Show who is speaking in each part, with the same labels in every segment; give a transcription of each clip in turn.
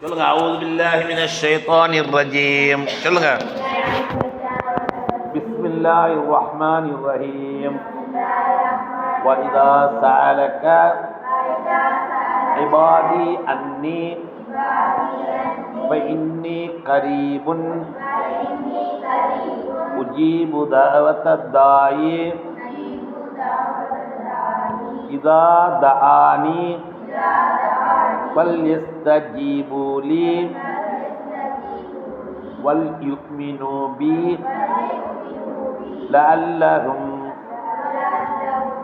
Speaker 1: சொல்லுங்க. அவுது பில்லாஹி மினஷ் ஷைத்தானிர் ரஜீம். சொல்லுங்க. பிஸ்மில்லாஹிர் ரஹ்மானிர் ரஹீம். வ இதா சஅலக இபாதி அன்னி ஃபஇன்னி கரீபுன் உஜீபு தஅவத்தத் தாயி இதா தஆனி فَلْيَسْتَجِيبُوا لِي وَلْيُؤْمِنُوا بِي لَعَلَّهُمْ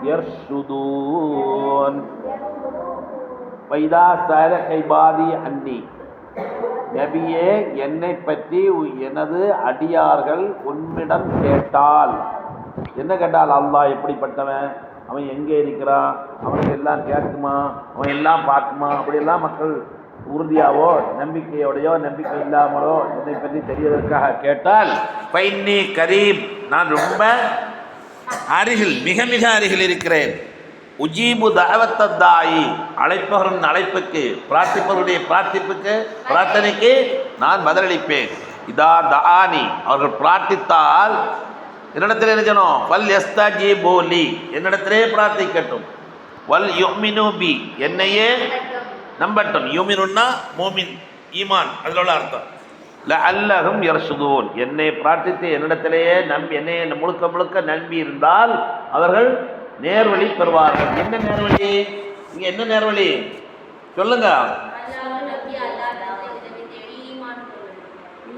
Speaker 1: يَرْشُدُونَ وَإِذَا سَأَلَكَ عِبَادِي عَنِّي. நபியே, என்னை பற்றி எனது அடியார்கள் உன்னிடம் கேட்டால், என்ன கேட்டால்? அல்லாஹ் எப்படிப்பட்டவன், அவன் எங்கே இருக்கிறான், அவனுக்கு எல்லாம் கேட்குமா, அவன் எல்லாம் பார்க்குமா, அப்படியெல்லாம் மக்கள் உறுதியாவோ நம்பிக்கையோடையோ நம்பிக்கை இல்லாமலோ என்னை பற்றி தெரியவதற்காக கேட்டால், ஃபைன்னி கரீப், நான் ரொம்ப அருகில், மிக மிக அருகில் இருக்கிறேன். உஜீபு தஅவத்தத் தாயி, அழைப்பவரின் அழைப்புக்கு, பிரார்த்திப்பவருடைய பிரார்த்தனைக்கு நான் பதிலளிப்பேன். இதா தஆனி, அவர்கள் பிரார்த்தித்தால் என்னிடத்தில் இருக்கணும். வல் யஸ்தஜீபு லி, என்னிடத்திலே பிரார்த்திக்கட்டும். வல் யுமினு பி, என்னையே நம்பட்டும். யூமினுன்னா மோமின், ஈமான், அதில் உள்ள அர்த்தம். லஅல்லஹும் யர்ஷுதூன், என்னை பிரார்த்தித்து என்னிடத்திலேயே என்னை முழுக்க முழுக்க நம்பி இருந்தால் அவர்கள் நேர்வழி பெறுவார்கள். என்ன நேர்வழி? இங்கே என்ன நேர்வழி சொல்லுங்க.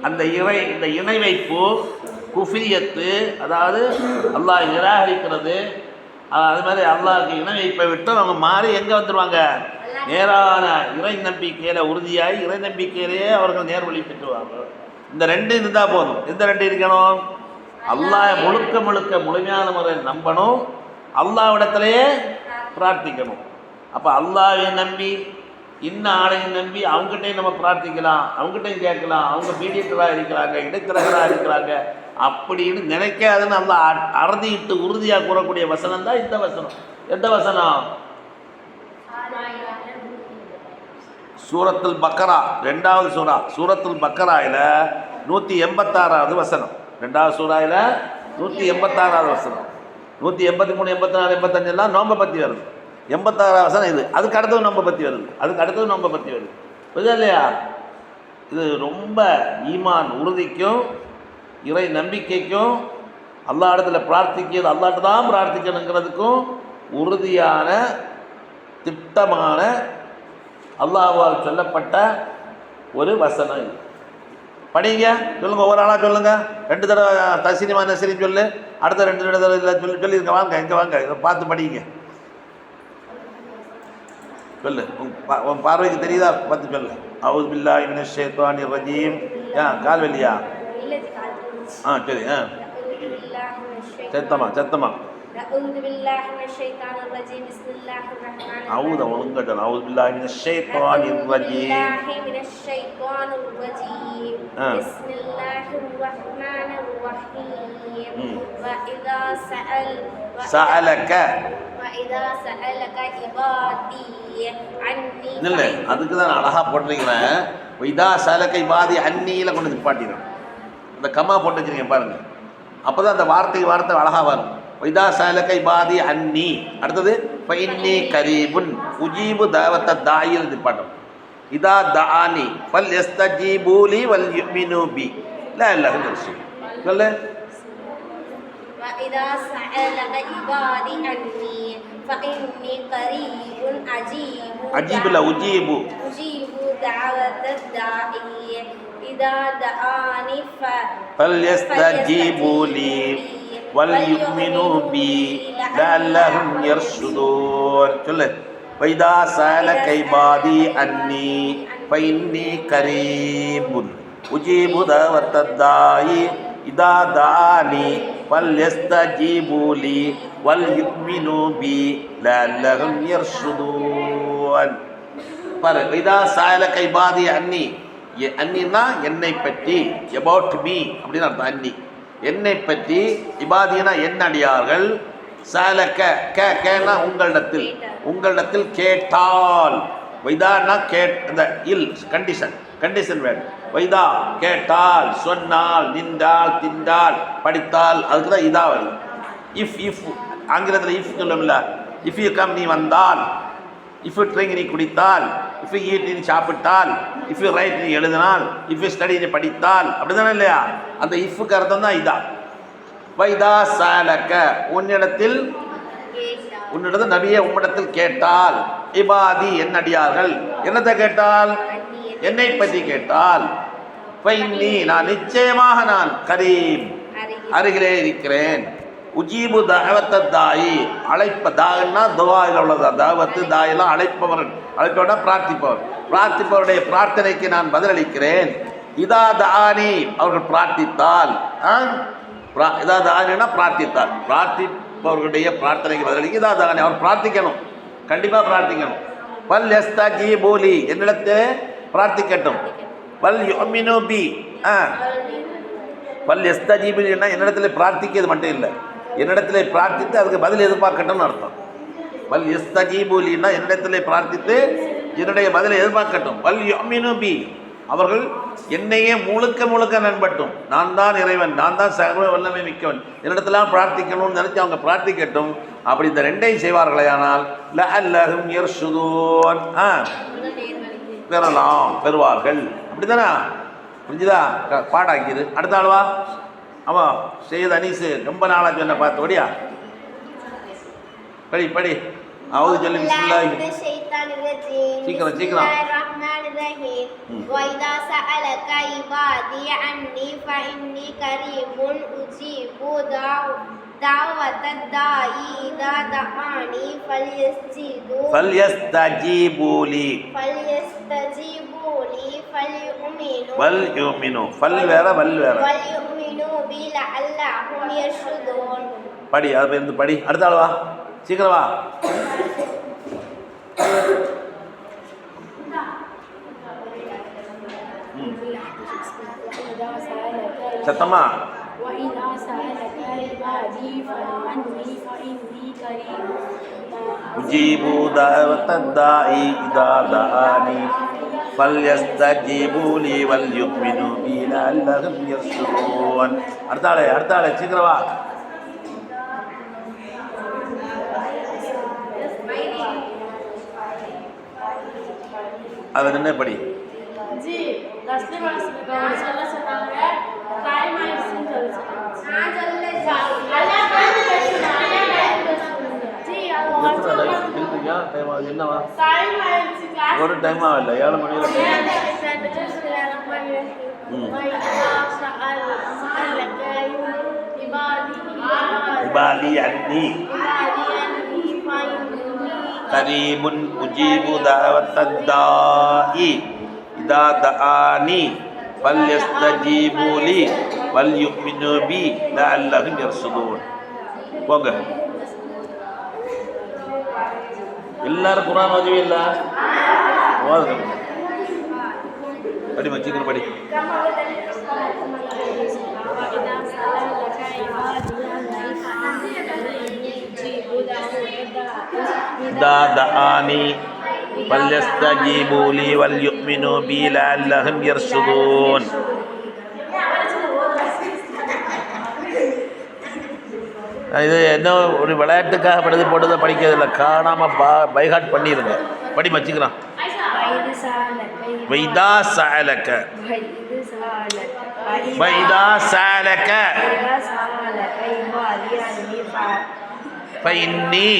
Speaker 1: அந்த இணை வைப்பு, குஃபிரியத்து, அதாவது அல்லாஹ் நிராகரிக்கிறது, அது மாதிரி அல்லாஹ்க்கு இணை வைப்பை விட்டு அவங்க மாறி எங்கே வந்துடுவாங்க? நேரான இறை நம்பிக்கையில் உறுதியாகி இறை நம்பிக்கையிலேயே அவர்கள் நேர்வழி பெற்றுவாங்க. இந்த ரெண்டு இருந்தால் போதும். எந்த ரெண்டு இருக்கணும்? அல்லாஹ் முழுக்க முழுக்க முழுமையான முறையில் நம்பணும், அல்லாஹ்விடத்திலேயே பிரார்த்திக்கணும். அப்போ அல்லாஹ்வை நம்பி இன்னும் ஆணையை நம்பி அவங்ககிட்டையும் நம்ம பிரார்த்திக்கலாம், அவங்ககிட்டையும் கேட்கலாம், அவங்க மீடியேட்டராக இருக்கிறாங்க, இடைத்தரகராக இருக்கிறாங்க அப்படின்னு நினைக்காதுன்னு நல்லா அறுதிட்டு உறுதியாக கூறக்கூடிய வசனம் தான் இந்த வசனம். எந்த வசனம்? சூரத்துல் பக்கரா, 2வது சூரா, சூரத்துல் பக்கராயில் 186வது வசனம். 2வது சூறாயில் 186வது வசனம். 183, 84, 85 நோம்பை பற்றி வருது. 86வது வசனம் இது. அதுக்கு அடுத்தது நோம்பை பற்றி வருது. அதுக்கு அடுத்தது நோம்பை பற்றி வருது. புரியுதா இல்லையா? இது ரொம்ப ஈமான் உறுதிக்கும் இறை நம்பிக்கைக்கும் அல்லா இடத்துல பிரார்த்திக்கிறது, அல்லாட்ட தான் பிரார்த்திக்கணுங்கிறதுக்கும் உறுதியான திட்டமான அல்லாஹ்வால் சொல்லப்பட்ட ஒரு வசனம் இது. படிங்க, சொல்லுங்க, ஒவ்வொரு ஆளாக சொல்லுங்க. 2 தடவை தஸ்ரீமா நஸ்ரீன்னு சொல்லு, அடுத்த 2 தடவை சொல்லியிருக்க. வாங்க, இங்கே வாங்க, இதை பார்த்து படிங்க. சொல்லு, உன் பார்வைக்கு தெரியுதா? பார்த்து சொல்லு. அவுது பில்லாஹி மினஷ் ஷைத்தானிர் ரஜீம். கால் வெளியா? சரி. சத்தமா.
Speaker 2: أعوذ بالله من الشيطان الرجيم. بسم الله الرحمن الرحيم.
Speaker 1: أعوذ بالله من الشيطان الرجيم.
Speaker 2: بسم الله الرحمن الرحيم. وإذا سألك عبادي عني.
Speaker 1: இல்லை, அதுக்கு தான் அழகா போட்டிருக்கிறேன். இதா சஅலக இபாதி அன்னியில கொண்டு நிப்பாட்டிடும். இந்த கம்மா போட்டு வச்சிருக்கேன் பாருங்க, அப்போதான் அந்த வார்த்தை அழகா வரும். இதா சஅலக இபாதி அன்னி, அடுத்தது ஃபஇன்னி கரீபுன் உஜீபு தஅவத்தத் தாயில் நிப்பாட்டும். இதா தஆனி ஃபல்யஸ்தஜீபு லி வல் யுமினு பி லஅல்லஹும் யர்ஷுதூன். சொல்லு.
Speaker 2: وإذا سألك عبادي عني فإني قريب أجيب دعوة الداعي إذا دعاني
Speaker 1: فليستجيبوا لي وَلْيُؤْمِنُوا بِي لَعَلَّهُمْ يَرْشُدُونَ. சொல்லு. وَإِذَا سَأَلَكَ عِبَادِي عَنِّي فَإِنِّي قَرِيبٌ أُجِيبُ دَعْوَةَ الدَّاعِ إِذَا دَعَانِي فَلْيَسْتَجِيبُوا لِي وَلْيُؤْمِنُوا بِي لَعَلَّهُمْ يَرْشُدُونَ. பாரு, وَإِذَا سَأَلَكَ عِبَادِي عَنِّي, அன்னின்னா என்னை பற்றி, about me அப்படின்னு அர்த்தம். அன்னி என்னை பற்றி, இபாதினா என் அடியார்கள், சஅலக கேனா உங்களிடத்தில் கேட்டால், வைதானா இந்த இல் கண்டிஷன், கண்டிஷன் வேர்டு. வைதா கேட்டால், சொன்னால், நின்றால், தின்றால், படித்தால், அதுக்கு தான் இதா வருது. இஃப் ஆங்கிலத்தில் இஃப் சொல்லும்ல, இஃப் யூ கம் நீ வந்தால், இஃப் யூ ட்ரிங்க் நீ குடித்தால், இஃப் யூ ஈட் நீ சாப்பிட்டால், இஃப் யூ ரைட் நீ எழுதினால், இஃப் யூ ஸ்டடி நீ படித்தால், அப்படிதானே இல்லையா? அந்த இஃப்க்கு அர்த்தம் தான் இதா. வைதா சாலக்க உன்னிடத்தில் நபியே உம்மிடத்தில் கேட்டால், இபாதி என் அடியார்கள் என்னத்தை கேட்டால், என்னை பற்றி கேட்டால், ஃபைன்னி நான் நிச்சயமாக நான் கரீம் அருகிலே இருக்கிறேன், உஜீபு தஅவத்த தாயி அழைப்ப தான்னா துவாயில் உள்ளதா, தாவத்து தாயெல்லாம் அழைப்பவர்னா பிரார்த்திப்பவருடைய பிரார்த்தனைக்கு நான் பதிலளிக்கிறேன். இதா தானி அவர்கள் பிரார்த்தித்தால், இதா தானினா பிரார்த்தித்தால், பிரார்த்திப்பவர்களுடைய பிரார்த்தனைக்கு பதிலளிக்க இதா தானி அவர் பிரார்த்திக்கணும், கண்டிப்பாக பிரார்த்திக்கணும். வல் யஸ்தஜீபூலி என்னிடத்தை பிரார்த்திக்கட்டும். வல் யுமினு பி வல் யஸ்தஜீபூலின்னா என்னிடத்தில் பிரார்த்திக்கிறது மட்டும் இல்லை, என்னிடத்தில் பிரார்த்தித்து அதுக்கு பதில் எதிர்பார்க்கட்டும்னு அர்த்தம். வல் யஸ்தஜீபூலின்னா என்னிடத்தில் பிரார்த்தித்து என்னுடைய பதிலை எதிர்பார்க்கட்டும். வல் யுமினு பி அவர்கள் என்னையே முழுக்க நண்பட்டும், நான் தான் இறைவன், நான் தான் சர்வ வல்லமை மிக்கவன், என்னிடத்துலாம் பிரார்த்திக்கணும்னு நினச்சி அவங்க பிரார்த்திக்கட்டும். அப்படி இந்த ரெண்டையும் செய்வார்களே ஆனால் லஅல்லஹும் யர்ஷுதூன் பெறுவார்கள். அப்படி தானே? புரிஞ்சுதா? பாடாக்கிது. அடுத்த ஆள்வா ஆமாம் செய்யது அனீஸு ரொம்ப நாளாக சொன்ன பார்த்து படியா படி அவுது சொல்லி பிஸ்மில்லாஹி சீக்கிரம்
Speaker 2: وَإِذَا سَأَلَكَ عِبَادِي عَنِّي فَإِنِّي قَرِيبٌ أُجِيبُ دَعْوَةَ الدَّاعِ إِذَا دَعَانِ
Speaker 1: فَلْيَسْتَجِيبُوا لِي وَلْيُؤْمِنُوا
Speaker 2: وَلْيُؤْمِنُوا بِي لَعَلَّهُمْ يَرْشُدُونَ.
Speaker 1: படி அது இருந்து படி. அடுத்த ஆள் வா, சீக்கிரம் வா. சத்தமா உஜீபு தஅவத்தத் தாஇ இதா தஆனி ஃபல்யஸ்தஜீபு லி வல்யுமினு பி லஅல்லஹும் யர்ஷுதூன். அடுத்த ஆளே சீக்கிரம் வா. அது என்ன படி என்னவா ஒரு டைம் ஆகல 7 மணியில் இபாதி அன்னி கரீபுன் உஜீபு தஅவத்தத் தாஇ இதா தஆனி ஃபல்யஸ்தஜீபு லி வல்யுமினு பி லஅல்லஹும் யர்ஷுதூன். போங்க எல்லாரும் குர்ஆன் ஓதுவே இல்ல ஓதுங்க படி மச்சிக்கன் படி. இதா தஆனி فَلْيَسْتَجِيبُوا لِي وَلْيُؤْمِنُوا بِي لَعَلَّهُمْ يَرْشُدُونَ. இது என்ன ஒரு விளையாட்டுக்காக போட்டதை படிக்கிறதில்ல, காணாமல் பைஹாட் பண்ணிடுங்க. படி மச்சிக்கிறான். வைதா சஅலக فإني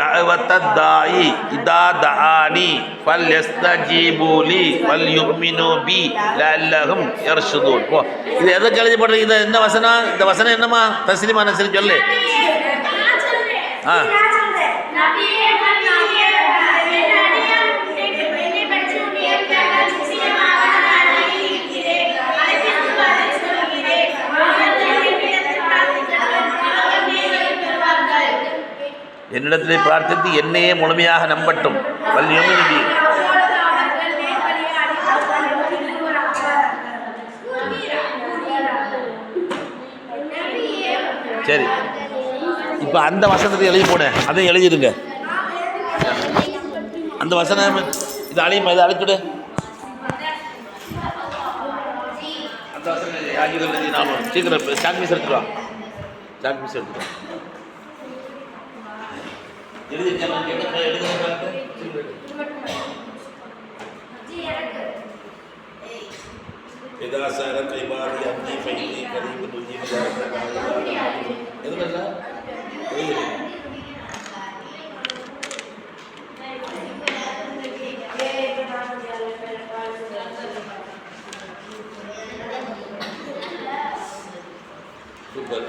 Speaker 1: دعوة الداعي إذا دعاني فليستجيبوا لي وليؤمنوا بي لعلهم يرشدون. இது எதுக்கு எழுதி போடுறீங்க? இது என்ன வசனம்? இந்த வசனம் என்னமா? தஸ்லீமா நஸ்ரீ சொல்லு. என்னிடத்திலே பிரார்த்தித்து என்னையே முழுமையாக நம்பட்டும். வல்யுமினு. சரி, இப்போ அந்த வசனத்தை எழுதி போனேன், அதை எழுதிடுங்க. அந்த வசனம் இது அழியுமா, இதை அழிச்சுடு. அந்த வசனம் யாஜிகள் நாம சீக்கிரம் ஸ்டாண்ட் பீஸ் எடுத்துட்டு வா. ஸ்டாண்ட் பீஸ் எடுத்துட்டு வா. إذا سألك عبادي عني فإني قريب أجيب دعوة சூப்பர்.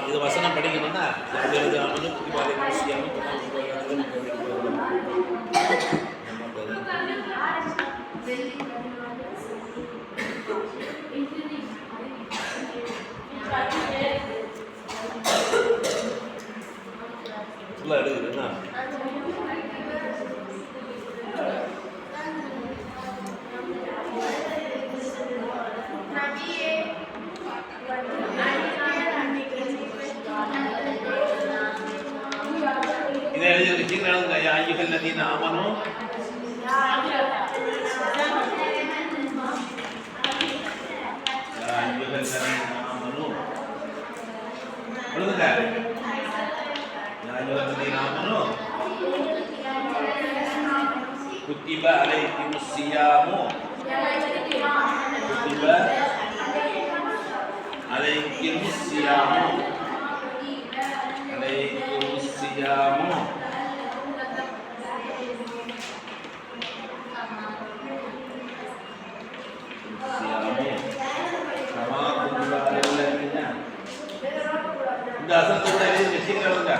Speaker 1: இந்த வசனம் படிக்கணும்னா எடுக்குதுன்னா இதை எழுதி சீக்கிரம் யா அய்யுஹல் லதீன ஆமனூ எழுதுங்க. யா அய்யுஹல் லதீன ஆமனூ குத்திப அலைக்குமுஸ் ஸியாமு குத்திப அலைக்குமுஸ் ஸியாமு அலைக்குமுஸ் ஸியாமு இந்த அசத்து கூட எழுதி சீக்கிரம் எழுதுங்க.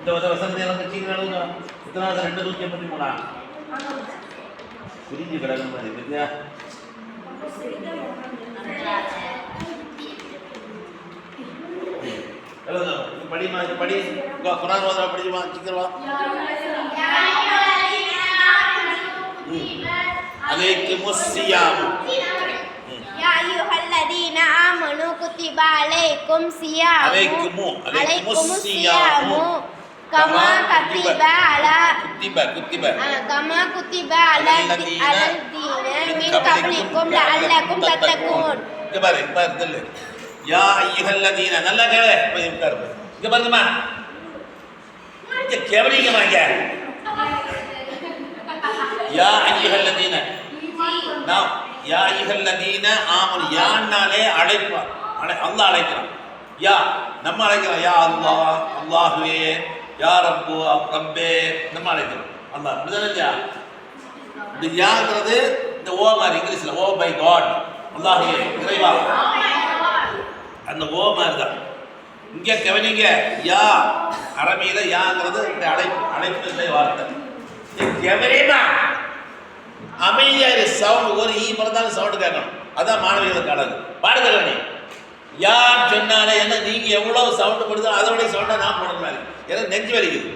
Speaker 1: இந்த வசனத்தை எனக்கு சீக்கிரம் 283 புரிஞ்சு கிடக்கும் மாதிரி இல்லையா? படிமா படி குரான் ஓதுறா படிமா சீக்கிரமா. அலைக்குமுஸ் ஸியாமு
Speaker 2: யா அய்யுஹல்லதீன ஆமனூ குத்திப அலைக்கும் ஸியாமு அலைக்குமுஸ் ஸியாமு கமா குத்திப அலா கமா குத்திப அலல்லதீன மின் கப்லிக்கும் லஅல்லக்கும் தத்தகூன்.
Speaker 1: இங்க பாரு இல்ல யா அய்யுஹல்லதீன நல்லா கேளு. இங்க பாருங்கம்மா, இங்க கேவலீங்க வாங்க. யா அய்யுஹல்லதீன நான் யா அய்யுஹல்லதீன ஆமனு யான்னாலே அழைப்பா. அல்லாஹ் அழைக்கிறான். யா நம்ம அழைக்கிறோம். யா அல்லாஹ் அல்லாஹ்வே, யா ரப்பு ரப்பே நம்ம அழைக்கிறோம். அல்லாஹ் அப்படிதானே இல்லையா? இந்த யாங்கிறது இந்த ஓ மாதிரி இங்கிலீஷ்ல ஓ பை காட் அல்லாஹ்வே இறைவா அந்த ஓ மாதிரி தான். இங்க கவனிங்க, யா அரபியில யாங்கிறது இந்த அழைப்பு வார்த்தை. கவனிமா அமைதியா சவுண்ட் ஒரு ஈ பிறந்தாலும் சவுண்ட் கேட்கணும். அதான் மாணவிகளுக்கு அழகு. பாடுதல் நீ யார் சொன்னாலே என்ன நீங்க எவ்வளவு சவுண்ட் போடுதோ அதோட சவுண்டா நான் போடுற மாதிரி எனக்கு நெஞ்சு வலிக்குது.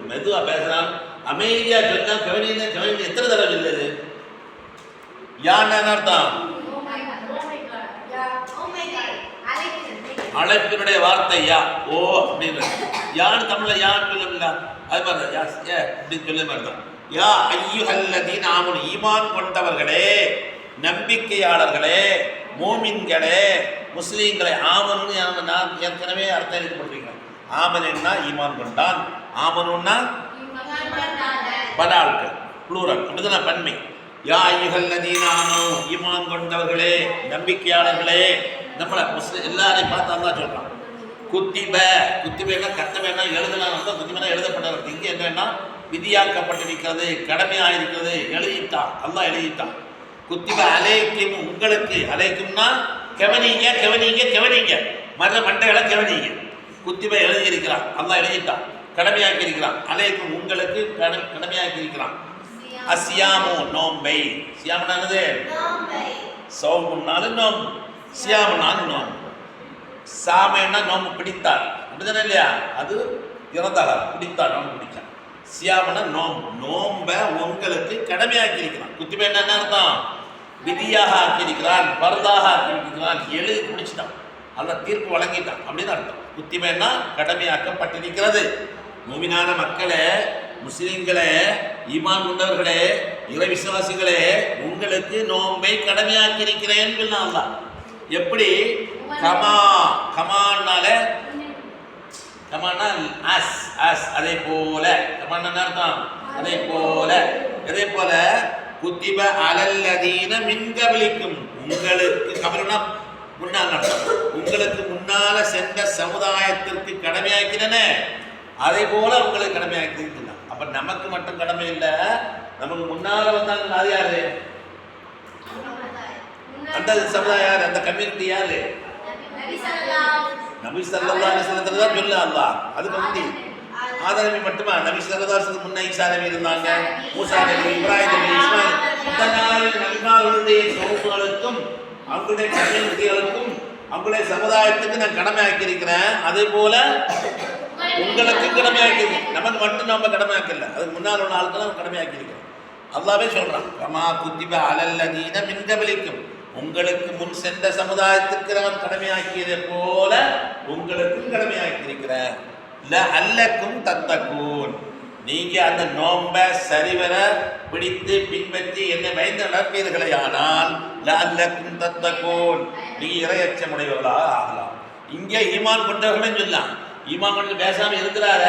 Speaker 1: மெதுவா பேசுறான், அமைதியா சொன்னா கவனிங்க கவனிங்க எத்தனை தடவை இல்லது யான்னு அர்த்தம்? அழைப்பினுடைய வார்த்தை யா ஓ அப்படின்னு யான்னு தமிழ்ல யான்னு சொல்லுங்களா? அது மாதிரி யா அப்படின்னு சொல்ல மாதிரி தான். யா அய்யுஹல்லதீன ஆமனூ ஈமான் கொண்டவர்களே, நம்பிக்கையாளர்களே, மூமின்களே, முஸ்லீம்களை. ஆமனுன்னு நான் ஏற்கனவே அர்த்தம் எழுதப்பட்டிருக்கிறேன். ஆமனா ஈமான் கொண்டான், ஆமனுன்னா பல ஆட்கள் ப்ளூரல் அப்படிதான் பன்மை. யா அய்யுஹல்லதீன ஆமனூ ஈமான் கொண்டவர்களே நம்பிக்கையாளர்களே, நம்மளை முஸ்லிம் எல்லாரையும் பார்த்து அல்லாஹ் சொல்றான். குத்திபேனா கத்தவேனா எழுதலாம், குத்திபேனா எழுதப்பட்டவர். இங்கே என்னன்னா விதியாக்கப்பட்டிருக்கிறது, கடமையாயிருக்கிறது, எழுதிட்டான் அல்லாஹ் எழுதிட்டான். குத்திப அலைக்கும் உங்களுக்கு, அலைக்கும்னா கவனிங்க கவனிங்க கவனிங்க, மற்ற மண்டைகளை கவனிங்க. குத்திப எழுதியிருக்கிறான் அல்லாஹ் எழுதிட்டான், கடமையாக்கி இருக்கிறான். அலைக்கும் உங்களுக்கு கடமையாக்கி இருக்கிறான். அசியாமு நோம்பை, சியாமனானது சௌமுன்னாலும் நோம்பு, சியாமனாலும் நோம்பு. சாமைன்னா நோம்பு பிடித்தார், அப்படிதானே இல்லையா? அது இறந்தாக பிடித்தார், நோம்பு பிடிச்சான். சியாமனா நோம்பு, நோம்ப உங்களுக்கு கடமையாக்கி இருக்கிறான். குத்திபை என்ன அர்த்தம்? விதியாக ஆக்கியிருக்கிறான், பரதாக ஆக்கியிருக்கிறான், எழுதி பிடிச்சிட்டான், அல்ல தீர்ப்பு வழங்கிட்டான் அப்படின்னு அர்த்தம். குத்திபைன்னா கடமையாக்கப்பட்டிருக்கிறது. மூமினான மக்களே, முஸ்லிம்களே, ஈமான் கொண்டவர்களே, இறை விசுவாசிகளே, உங்களுக்கு நோம்பை கடமையாக்கி இருக்கிறேன் அல்லாஹ். எப்படி? கமான்னால கமான்னா அஸ் அஸ், அதே போல. கமான்னா அர்த்தம் அதே போல. அதே போல குத்திப அலல்லதீன மின் கபலிக்கும், உங்களுக்கு கபல்னா முன்னாள் அர்த்தம், உங்களுக்கு முன்னால சென்ற சமுதாயத்திற்கு கடமையாக்கிறன, அதே போல உங்களுக்கு கடமையாக்கிறீங்க. அப்ப நமக்கு மட்டும் கடமை இல்லை, நமக்கு முன்னால வந்தாங்க. அது யாரு? அந்த சமுதாயம் யாரு? அந்த கம்யூனிட்டி யாரு? நபி ஸல்லல்லாஹு அலைஹி வஸல்லம் தான் சொல்ல அல்லாஹ். அதுக்கு முந்தி ஆதம் நபி மட்டுமா? நபி ஸல்லல்லாஹு அலைஹி வஸல்லம் முன்ன ஈசா நபி இருந்தாங்க, மூசா நபி, இப்ராஹிம் நபி, இஸ்மாயில், இந்த நாலு நபிமார்களுடைய சமூகங்களுக்கும் அவங்களுடைய கம்யூனிட்டிகளுக்கும் அவங்களுடைய சமுதாயத்துக்கு நான் கடமை ஆக்கியிருக்கிறேன். அதே போல உங்களுக்கு கடமையாக்கிருக்கேன். நமக்கு மட்டும் நம்ம கடமையாக்கல, அதுக்கு முன்னால் உள்ள ஆட்களும் கடமையாக்கியிருக்கிறோம். அல்லாஹ்வே சொல்றான், கமா குத்திப அலல்லதீன மின் கபலிக்கும், உங்களுக்கு முன் சென்ற சமுதாயத்துக்கு அவன் கடமையாக்கியதை போல உங்களுக்கும் கடமையாக்கியிருக்கிறேன். லஅல்லக்கும் தத்தகூன், நீங்க அந்த நோன்பை சரிவர பிடித்து பின்பற்றி என்னை பயந்து நடப்பீர்களே ஆனால் லஅல்லக்கும் தத்தகூன், நீங்க இறையச்சமுடையவர்களாக ஆகலாம். இங்கே ஈமான் கொண்டவர்களே சொல்லலாம். ஈமான் கொண்டு பேசாம இருக்கிறார,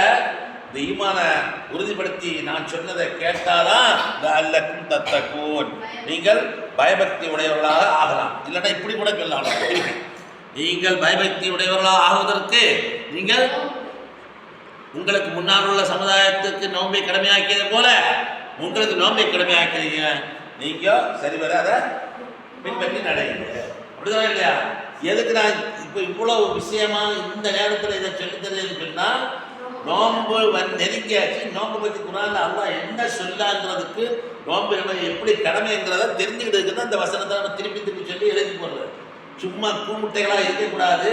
Speaker 1: இந்த ஈமானை உறுதிப்படுத்தி நான் சொன்னதை கேட்டாதான் லஅல்லக்கும் தத்தகூன், நீங்கள் பயபக்தி உடையவர்களாக ஆகலாம். இல்லைன்னா இப்படி கூட சொல்லலாம், நீங்கள் பயபக்தி உடையவர்களாக ஆகுவதற்கு நீங்கள் உங்களுக்கு முன்னால் உள்ள சமுதாயத்துக்கு நோன்பை கடமையாக்கியது போல உங்களுக்கு நோன்பை கடமையாக்கிறீங்க, நீங்க சரிவர அதை பின்பற்றி நடைங்க. அப்படிதான் இல்லையா? எதுக்கு நான் இப்போ இவ்வளவு விஷயமா இந்த நேரத்தில் இதை சொல்லித்தரேன்னு சொன்னா, நோன்பு நெருங்கியாச்சு. நோன்பு பற்றி குர்ஆன்ல அல்லாஹ் என்ன சொல்லாங்கிறதுக்கு, நோன்பு எப்படி கடமைங்கிறத தெரிஞ்சுக்கிட்டதுக்கு தான் இந்த வசனத்தை நம்ம திருப்பி திருப்பி சொல்லி எழுதி போடுறது. சும்மா கூமுட்டைகளாக இருக்கக்கூடாது,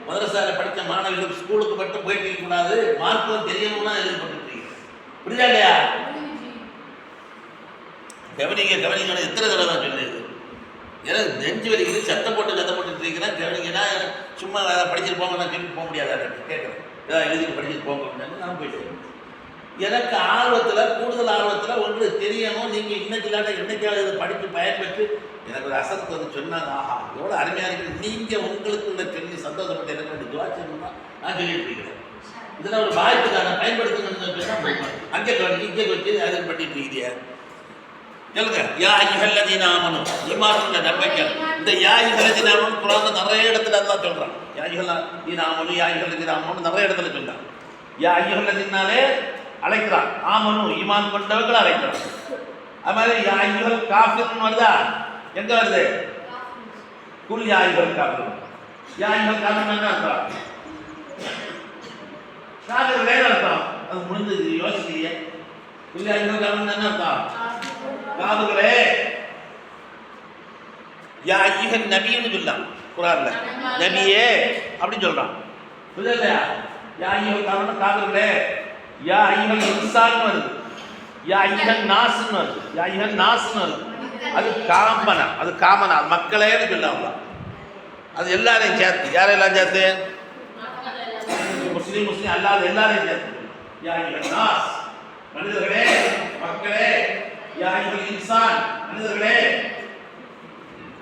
Speaker 1: மதரசாவில் படித்த மாணவர்கள் ஸ்கூலுக்கு மட்டும் போயிட்டு இருக்கக்கூடாது, மார்க்கும் தெரியணும்னா எழுதப்பட்டு புரியுதா இல்லையா? கவனிங்க கவனிங்க, எத்தனை தடவை தான் சொல்லுது. ஏன்னா நெஞ்சு வலிக்குது, சத்தம் போட்டு இருக்கிறேன். கவனிங்கன்னா சும்மா படிச்சுட்டு போங்க, நான் சொல்லி போக முடியாத கேட்குறேன். ஏதாவது எழுதி படிச்சுட்டு போங்க அப்படின்னு நான் போயிட்டு, எனக்கு ஆர்வத்தில், கூடுதல் ஆர்வத்தில் ஒன்று தெரியணும். நீங்கள் இன்னைக்கு இல்லாட்ட என்னைக்காவது இதை படித்து பயன்பெற்று எனக்கு ஒரு அசத்து வந்து சொன்னாங்க, ஆஹா எவ்வளோ அருமையாக இருக்குது, நீங்கள் உங்களுக்கு இந்த சொல்லி சந்தோஷப்பட்டு எனக்கு வேண்டிய துவா செய்யணும்னா நான் சொல்லிட்டு இருக்கிறேன். இதெல்லாம் ஒரு வாய்ப்புக்கான பயன்படுத்தணும்னு அங்கே இங்கே வச்சு அதை பண்ணிட்டு இருக்கிறியா? சொல்லுங்க. யா அய்யுஹல்லதீன ஆமனூ, ஈமான் கொண்ட நம்பிக்கையாளர். இந்த யா அய்யுஹல்லதீன ஆமனூ குர்ஆன்ல நிறைய இடத்துல அல்லாஹ் சொல்றான். யா அய்யுஹல்லதீன ஆமனூ, யா அய்யுஹல்லதீன ஆமனூ நிறைய இடத்துல சொல்றான். யா அய்யுஹல்லதீனாலே அழைக்கிறான், ஆமனூ ஈமான் கொண்டவர்கள் அழைக்கிறான். அது மாதிரி யா அய்யுஹல் காஃபிரூன் வருதா? எங்க வருது? குல் யா அய்யுஹல் காஃபிரூன். யா அய்யுஹல் காஃபிரூன் என்ன அர்த்தம்? காஃபிர் வேற அர்த்தம். அது முடிஞ்சது யோசிக்கிறீங்க. குல் யா அய்யுஹல் காஃபிரூன் என்ன அர்த்தம்? காதுகளே. யா அய்யுஹன் நபின்னு சொல்லலாம் குர்ஆன்ல, நபியே அப்படின்னு சொல்றான். புரியல? யா அய்யுஹல் காஃபிரூன் காதுகளே. யா அய்யுஹல் இன்சான் வருது, யா அய்யுஹன் நாஸ்னு வருது, யா அய்யுஹன் நாஸ்னு வருது. அது காமனா, அது காமனா மக்களேன்னு சொல்லலாம். அது எல்லாரையும் சேர்த்து, யாரெல்லாம் சேர்த்து? முஸ்லீம் அல்லாத எல்லாரையும் சேர்த்து. யா அய்யுஹன் நாஸ், மனிதர்களே, மக்களே. யா அய்யுஹல் இன்சான், மனிதர்களே,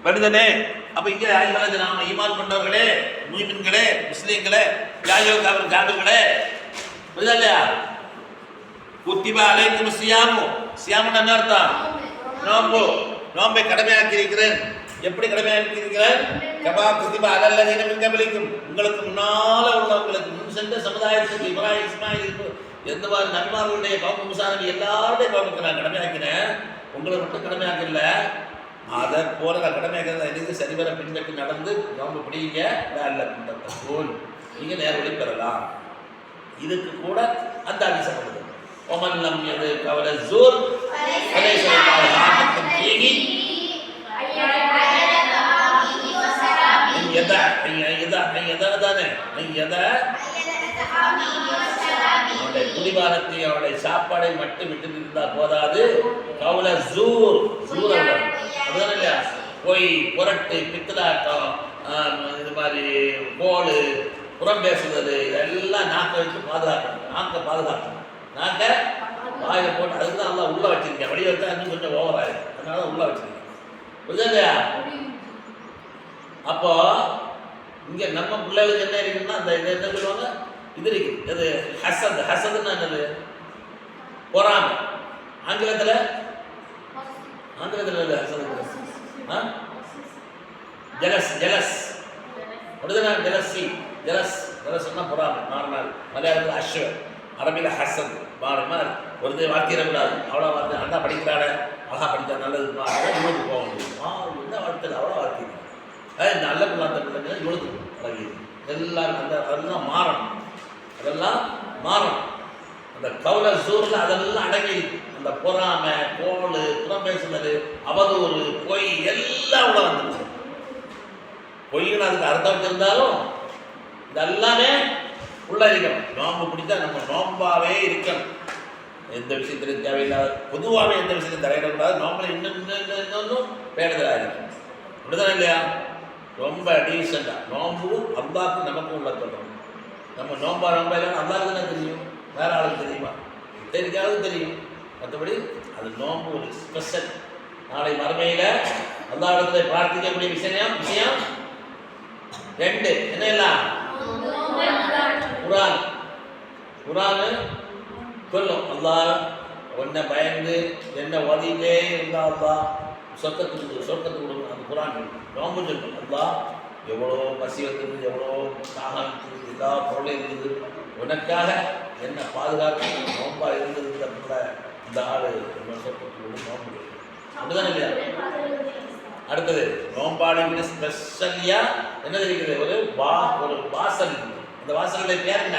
Speaker 1: மனிதனே. அப்ப இங்கே யா அய்யுஹல் நாம ஈமான் கொண்டவர்களே, மூமின்களே, முஸ்லீம்களே, யா அய்யுஹல் காஃபிர்களே. புரியுதா இல்லையா? குத்திப அலைக்கும் சியாமு, சியாமுன்னு என்ன அர்த்தம்? நோன்பு.
Speaker 3: நோன்பை கடமையாக்கி இருக்கிறேன். எப்படி கடமையாக்கி இருக்கிறேன்? கபா குதிபா அலல்லதீன மின் கபலிக்கும், உங்களுக்கு முன்னால உள்ளவங்களுக்கு, முன் சென்ற சமுதாயத்துக்கு, இப்ராஹிம் இஸ்மாயில் எந்த மாதிரி நபிமார்களுடைய கௌம மூசா நபி எல்லாருடைய கௌமுக்கு நான் கடமையாக்கினேன். உங்களை மட்டும் கடமையாக்கல. அதை போல நான் கடமையாக்கிறத எனக்கு சரிவர பின்பற்றி நடந்து நோன்பு பிடிங்க. அல்ல பின்பற்றோல் நீங்கள் நேர வழி பெறலாம். இதுக்கு கூட அந்த அதிசப்படுது. ஒமல்லம் எது கவலை ஜூர் குடிபானத்தை அவருடைய சாப்பாடை மட்டும் விட்டு இருந்தால் போதாது. கவலை ஜூர் ஜூர் அதுதானே இல்லையா? போய் புரட்டு பித்தலாட்டம் இது மாதிரி கோல் புறம் பேசுறது இதெல்லாம் நாக்கை வச்சு பாதுகாக்கணும். நாக்கை பாதுகாக்கணும். நாக்கை வாயை போட்டு அதுக்கு தான் நல்லா உள்ளே வச்சிருக்கேன். வெளியே வச்சா இன்னும் கொஞ்சம் ஓவர் ஆயிடும். அதனால தான் உள்ளே வச்சிருக்கேன். புரியுதா இல்லையா? அப்போ இங்கே நம்ம பிள்ளைகளுக்கு என்ன இருக்குன்னா அந்த இதை என்ன சொல்லுவாங்க, இது இருக்குது. இது ஹசத். ஹசதுன்னா என்னது? பொறாமை. ஆங்கிலத்தில் ஹசது ஜலஸ். ஜலஸ் அப்படிதானே? Jealousy jealous. ஜலஸ்னா பொறாமை. மாறினார். மலையாளத்தில் அஸ்வ, அரபியில் ஹசத். மாறி மாறி ஒரு வாழ்க்கையிடக்கூடாது. அவ்வளோ வந்து அண்ணா படிக்கிறாட அழகா படித்தா நல்லது இவனுக்கு போக முடியும். என்ன வாழ்க்கையில் அவ்வளோ வாழ்க்கை நல்ல பிள்ளை அந்த பிள்ளைங்க இவனுக்கு பழகி எல்லாம் அந்த அதெல்லாம் மாறணும். அதெல்லாம் மாறணும். அந்த கவுல சூரில் அதெல்லாம் அடங்கியிருக்கு. அந்த பொறாமை, கோல், புறம் பேசுனது, அவதூறு, பொய் எல்லாம் உள்ள வந்துருச்சு. பொய்ன்னு அதுக்கு அர்த்தம் வச்சிருந்தாலும் இதெல்லாமே உள்ள இருக்கணும். நோம்பு பிடிச்சா நம்ம நோம்பாவே இருக்கணும். எந்த விஷயத்திலும் தேவையில்லாத பொதுவாகவே எந்த விஷயத்தையும் தலையிடக்கூடாது. நோம்பில் இன்னும் பேடுதலாக இருக்கும். அப்படிதானே இல்லையா? ரொம்ப டீசெண்டாக நோம்பு அல்லாவுக்கு நமக்கும் உள்ள சொல்கிறோம். நம்ம நோம்பா எல்லாம் அல்லாவுக்கு தானே தெரியும். வேற ஆளுக்கு தெரியுமா? தெரிஞ்சாலும் தெரியும். மற்றபடி அது நோம்பு ஒரு ஸ்பெஷல். நாளை மறுமையில் அல்லாஹ்விடத்திலே பிரார்த்திக்கக்கூடிய விஷயம் 2 என்ன எல்லாம் குர்ஆன். குர்ஆன் சொல்லும் அல்லாஹ் உன்னை பயந்து என்ன ஓதிட்டே இருந்தா அல்லாஹ் சொர்க்கத்துக்கு கொடுக்கணும். அந்த குர்ஆன் நோம்பு சொல்லும். அல்லாஹ் எவ்வளோ பசி வந்தது, எவ்வளோ தாகம் இருக்குது, எல்லா பொருளும் இருக்குது, உனக்காக என்ன பாதுகாத்து நோம்பா இருந்தது. இந்த ஆள் சொர்க்கத்துக்கு நோம்பு அப்படிதானே இல்லையா? அடுத்தது நோம்பாடுங்கிற ஸ்பெஷலியா என்ன இருக்குது? ஒரு வாசல். அந்த வாசலுடைய பேர் என்ன?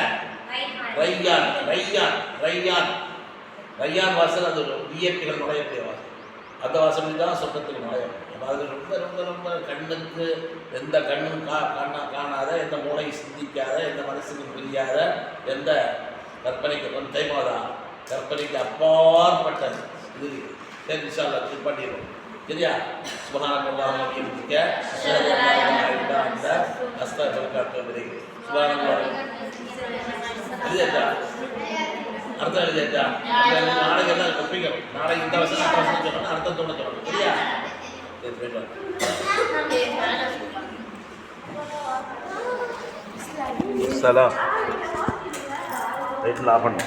Speaker 3: ரையான். ரையான் ரையான் ரையான் வாசல். அது விஐபிகள் நுழையக்கூடிய வாசல். அந்த வாசல் தான் சொர்க்கத்துக்கு நுழையும். அப்போ அது ரொம்ப ரொம்ப ரொம்ப கண்ணுக்கு எந்த கண்ணும் காணாத, எந்த மூளையும் சிந்திக்காத, எந்த மனசுக்கும் புரியாத, எந்த கற்பனைக்கு கொஞ்சம் தைமாதா கற்பனைக்கு அப்பாற்பட்டது இது. சரி இன்ஷா அல்லாஹ் இது பண்ணிடுவோம். சரியா? சுப்ஹானல்லாஹி வ பிஹம்திஹி அஷ்ஹது அன் லா இலாஹா இல்லா அன்த அஸ்தக்ஃபிருக வ அத்தூபு இலைக். சுப்ஹானல்லாஹ். எழுதிட்டா? அர்த்தம் எழுதிட்டா? நாளைக்கு எல்லாம் ஒப்பிக்கணும். நாளைக்கு இந்த வசனம் சொல்லணும், அர்த்தத்தோட சொல்லணும். சரியா? சலாம். ரைட்டில் ஆஃப் பண்ணு.